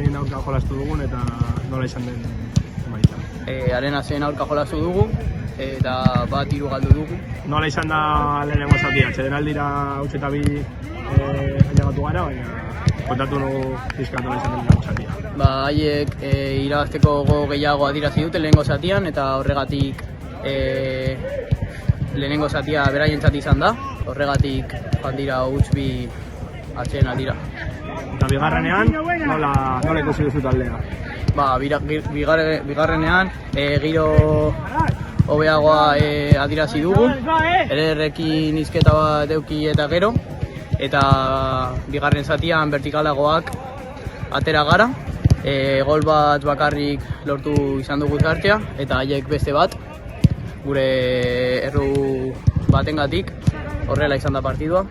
zein aurka jolastu dugun eta nola izan den emaitza. Arena zein aurka jolastu dugu eta 1-3 galdu dugu. Nola izan da lehenengo zatia? Atsedenaldira huts eta 2 ailegatu gara, baina kontatu nugu pixkat nola izan den lehenengo zatia. Haiek irabazteko gogo gehiago adierazi dute lehenengo zatian eta horregatik lehenengo zatia beraientzat izan da, horregatik joan dira huts 2 atsedenaldira. Eta bigarrenean, nola ikusi duzu taldea? Bigarrenean giro hobeagoa adierazi dugu, ederrekin hizketa bat eduki eta gero, eta bigarren zatian vertikalagoak atera gara, gol bat bakarrik lortu izan dugu zartea, eta haiek beste bat, gure erru batengatik horrela izan da partidua.